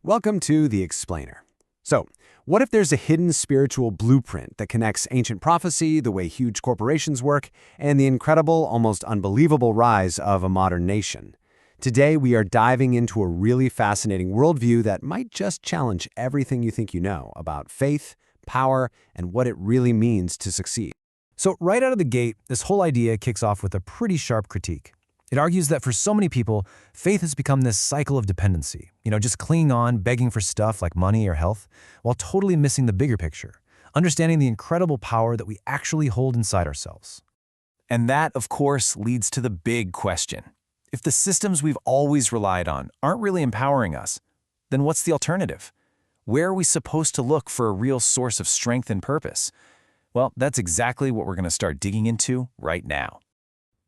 Welcome to The Explainer. So, what if there's a hidden spiritual blueprint that connects ancient prophecy, the way huge corporations work, and the incredible, almost unbelievable rise of a modern nation? Today, we are diving into a really fascinating worldview that might just challenge everything you think you know about faith, power, and what it really means to succeed. So right out of the gate, this whole idea kicks off with a pretty sharp critique. It argues that for so many people, faith has become this cycle of dependency, just clinging on, begging for stuff like money or health, while totally missing the bigger picture, understanding the incredible power that we actually hold inside ourselves. And that, of course, leads to the big question. If the systems we've always relied on aren't really empowering us, then what's the alternative? Where are we supposed to look for a real source of strength and purpose? Well, that's exactly what we're going to start digging into right now.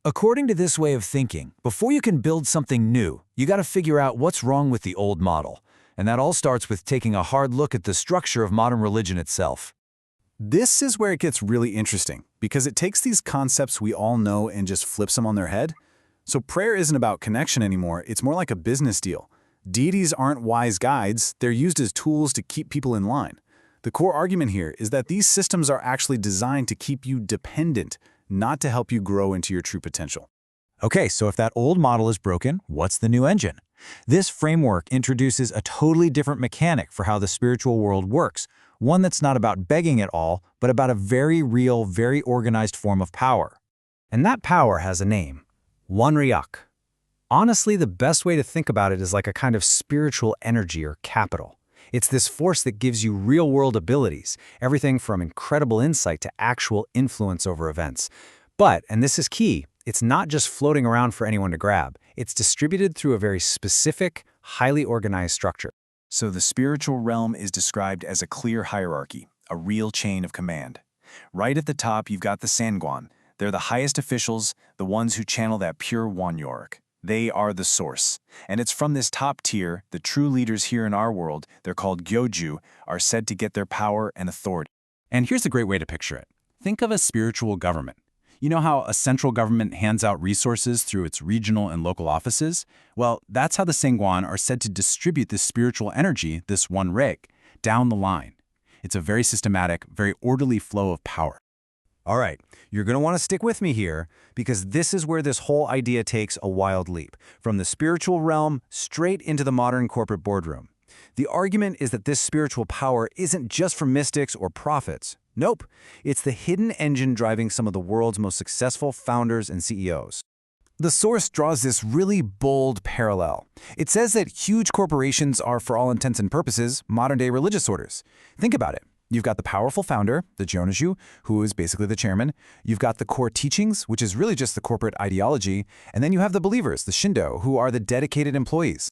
According to this way of thinking, before you can build something new, you got to figure out what's wrong with the old model. And that all starts with taking a hard look at the structure of modern religion itself. This is where it gets really interesting, because it takes these concepts we all know and just flips them on their head. So prayer isn't about connection anymore, it's more like a business deal. Deities aren't wise guides, they're used as tools to keep people in line. The core argument here is that these systems are actually designed to keep you dependent, not to help you grow into your true potential. Okay, so if that old model is broken, what's the new engine? This framework introduces a totally different mechanic for how the spiritual world works, one that's not about begging at all, but about a very real, very organized form of power. And that power has a name: Wanryak. Honestly, the best way to think about it is like a kind of spiritual energy or capital. It's this force that gives you real-world abilities, everything from incredible insight to actual influence over events. But, and this is key, it's not just floating around for anyone to grab. It's distributed through a very specific, highly organized structure. So the spiritual realm is described as a clear hierarchy, a real chain of command. Right at the top, you've got the Sangwan. They're the highest officials, the ones who channel that pure Wanryak. They are the source. And it's from this top tier, the true leaders here in our world, they're called Gyoju, are said to get their power and authority. And here's a great way to picture it. Think of a spiritual government. You know how a central government hands out resources through its regional and local offices? Well, that's how the Sangwan are said to distribute this spiritual energy, this Wanryak, down the line. It's a very systematic, very orderly flow of power. All right, you're going to want to stick with me here, because this is where this whole idea takes a wild leap, from the spiritual realm straight into the modern corporate boardroom. The argument is that this spiritual power isn't just for mystics or prophets. Nope, it's the hidden engine driving some of the world's most successful founders and CEOs. The source draws this really bold parallel. It says that huge corporations are, for all intents and purposes, modern-day religious orders. Think about it. You've got the powerful founder, the Jonaju, who is basically the chairman. You've got the core teachings, which is really just the corporate ideology. And then you have the believers, the Shindo, who are the dedicated employees.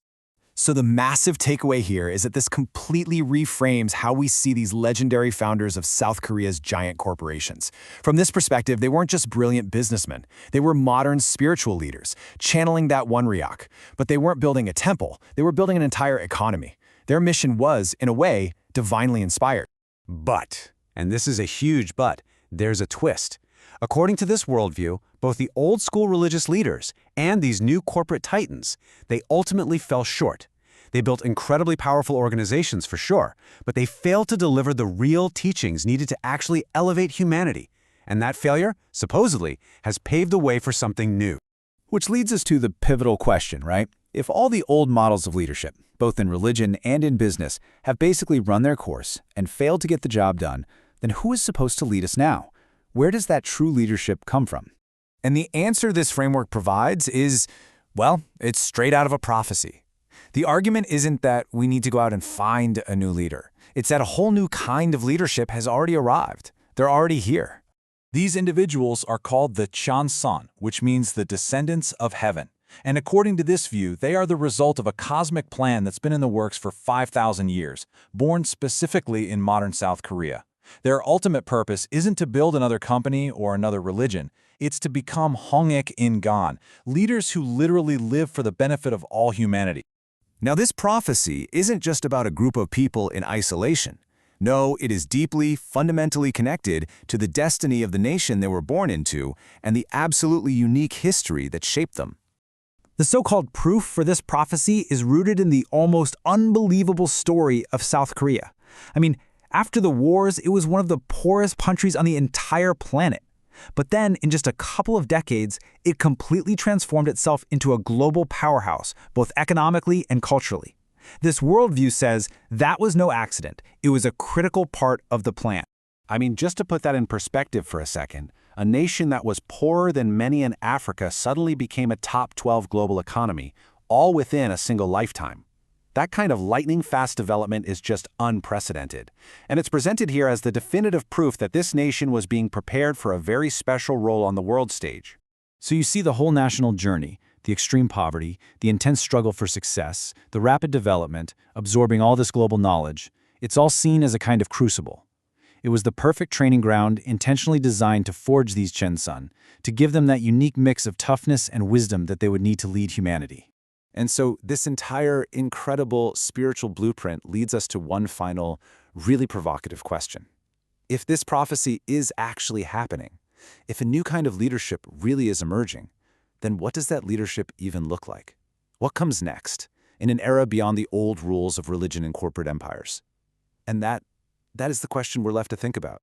So the massive takeaway here is that this completely reframes how we see these legendary founders of South Korea's giant corporations. From this perspective, they weren't just brilliant businessmen. They were modern spiritual leaders, channeling that Wanryak. But they weren't building a temple. They were building an entire economy. Their mission was, in a way, divinely inspired. But, and this is a huge but, there's a twist. According to this worldview, both the old-school religious leaders and these new corporate titans, they ultimately fell short. They built incredibly powerful organizations for sure, but they failed to deliver the real teachings needed to actually elevate humanity. And that failure, supposedly, has paved the way for something new. Which leads us to the pivotal question, right? If all the old models of leadership, both in religion and in business, have basically run their course and failed to get the job done, then who is supposed to lead us now? Where does that true leadership come from? And the answer this framework provides is, well, it's straight out of a prophecy. The argument isn't that we need to go out and find a new leader. It's that a whole new kind of leadership has already arrived. They're already here. These individuals are called the Chansan, which means the descendants of heaven. And according to this view, they are the result of a cosmic plan that's been in the works for 5,000 years, born specifically in modern South Korea. Their ultimate purpose isn't to build another company or another religion. It's to become Hongik Ingan, leaders who literally live for the benefit of all humanity. Now, this prophecy isn't just about a group of people in isolation. No, it is deeply, fundamentally connected to the destiny of the nation they were born into and the absolutely unique history that shaped them. The so-called proof for this prophecy is rooted in the almost unbelievable story of South Korea. I mean, after the wars, it was one of the poorest countries on the entire planet. But then, in just a couple of decades, it completely transformed itself into a global powerhouse, both economically and culturally. This worldview says that was no accident. It was a critical part of the plan. I mean, just to put that in perspective for a second, a nation that was poorer than many in Africa suddenly became a top 12 global economy, all within a single lifetime. That kind of lightning-fast development is just unprecedented, and it's presented here as the definitive proof that this nation was being prepared for a very special role on the world stage. So you see the whole national journey, the extreme poverty, the intense struggle for success, the rapid development, absorbing all this global knowledge. It's all seen as a kind of crucible. It was the perfect training ground intentionally designed to forge these Chen-sun, to give them that unique mix of toughness and wisdom that they would need to lead humanity. And so this entire incredible spiritual blueprint leads us to one final, really provocative question. If this prophecy is actually happening, if a new kind of leadership really is emerging, then what does that leadership even look like? What comes next, in an era beyond the old rules of religion and corporate empires? And that is the question we're left to think about.